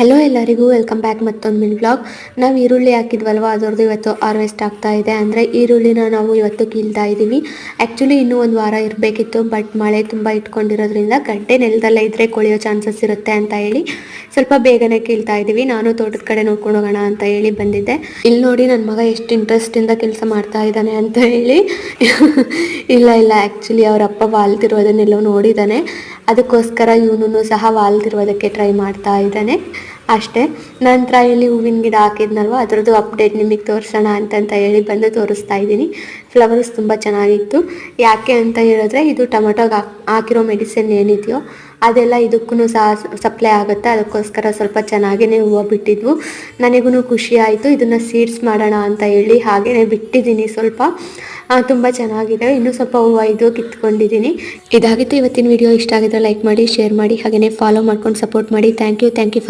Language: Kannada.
ಹೆಲೋ ಎಲ್ಲರಿಗೂ ವೆಲ್ಕಮ್ ಬ್ಯಾಕ್ ಮತ್ತೊಂದು ಮಿನಿ ವ್ಲಾಗ್. ನಾವು ಈರುಳ್ಳಿ ಹಾಕಿದ್ವಲ್ವ, ಅದರದ್ದು ಇವತ್ತು ಹಾರ್ವೆಸ್ಟ್ ಆಗ್ತಾ ಇದೆ. ಅಂದರೆ ಈರುಳ್ಳಿನ ನಾವು ಇವತ್ತು ಕೀಳ್ತಾ ಇದ್ದೀವಿ. ಆ್ಯಕ್ಚುಲಿ ಇನ್ನೂ ಒಂದು ವಾರ ಇರಬೇಕಿತ್ತು, ಬಟ್ ಮಳೆ ತುಂಬ ಇಟ್ಕೊಂಡಿರೋದ್ರಿಂದ ಗಡ್ಡೆ ನೆಲದಲ್ಲೇ ಇದ್ದರೆ ಕೊಳೆಯೋ ಚಾನ್ಸಸ್ ಇರುತ್ತೆ ಅಂತ ಹೇಳಿ ಸ್ವಲ್ಪ ಬೇಗನೆ ಕೀಳ್ತಾ ಇದ್ದೀವಿ. ನಾನು ತೋಟದ ಕಡೆ ನೋಡ್ಕೊಂಡು ಹೋಗೋಣ ಅಂತ ಹೇಳಿ ಬಂದಿದ್ದೆ. ಇಲ್ಲಿ ನೋಡಿ ನನ್ನ ಮಗ ಎಷ್ಟು ಇಂಟ್ರೆಸ್ಟಿಂದ ಕೆಲಸ ಮಾಡ್ತಾ ಇದ್ದಾನೆ ಅಂತ ಹೇಳಿ. ಇಲ್ಲ ಆ್ಯಕ್ಚುಲಿ ಅವ್ರ ಅಪ್ಪ ವಾಲ್ತಿರೋದನ್ನೆಲ್ಲೋ ನೋಡಿದ್ದಾನೆ, ಅದಕ್ಕೋಸ್ಕರ ಇವನು ಸಹ ವಾಲ್ತಿರೋದಕ್ಕೆ ಟ್ರೈ ಮಾಡ್ತಾ ಇದ್ದಾನೆ ಅಷ್ಟೇ. ನಂತರ ಇಲ್ಲಿ ಹೂವಿನ ಗಿಡ ಹಾಕಿದ್ನಲ್ವ, ಅದರದ್ದು ಅಪ್ಡೇಟ್ ನಿಮಗೆ ತೋರಿಸೋಣ ಅಂತ ಹೇಳಿ ಬಂದು ತೋರಿಸ್ತಾ ಇದ್ದೀನಿ. ಫ್ಲವರ್ಸ್ ತುಂಬ ಚೆನ್ನಾಗಿತ್ತು. ಯಾಕೆ ಅಂತ ಹೇಳಿದ್ರೆ ಇದು ಟೊಮೆಟೊಗೆ ಹಾಕಿರೋ ಮೆಡಿಸಿನ್ ಏನಿದೆಯೋ ಅದೆಲ್ಲ ಇದಕ್ಕೂ ಸಹ ಸಪ್ಲೈ ಆಗುತ್ತೆ. ಅದಕ್ಕೋಸ್ಕರ ಸ್ವಲ್ಪ ಚೆನ್ನಾಗೇ ಹೂವು ಬಿಟ್ಟಿದ್ವು. ನನಗೂ ಖುಷಿ ಆಯಿತು. ಇದನ್ನು ಸೀಡ್ಸ್ ಮಾಡೋಣ ಅಂತ ಹೇಳಿ ಹಾಗೆಯೇ ಬಿಟ್ಟಿದ್ದೀನಿ. ಸ್ವಲ್ಪ ತುಂಬ ಚೆನ್ನಾಗಿದೆ. ಇನ್ನೂ ಸ್ವಲ್ಪ ಹೂವು ಇದು ಕಿತ್ಕೊಂಡಿದ್ದೀನಿ. ಇದಾಗಿತ್ತು ಇವತ್ತಿನ ವಿಡಿಯೋ. ಇಷ್ಟ ಆಗಿದ್ರೆ ಲೈಕ್ ಮಾಡಿ, ಶೇರ್ ಮಾಡಿ, ಹಾಗೆಯೇ ಫಾಲೋ ಮಾಡ್ಕೊಂಡು ಸಪೋರ್ಟ್ ಮಾಡಿ. Thank you for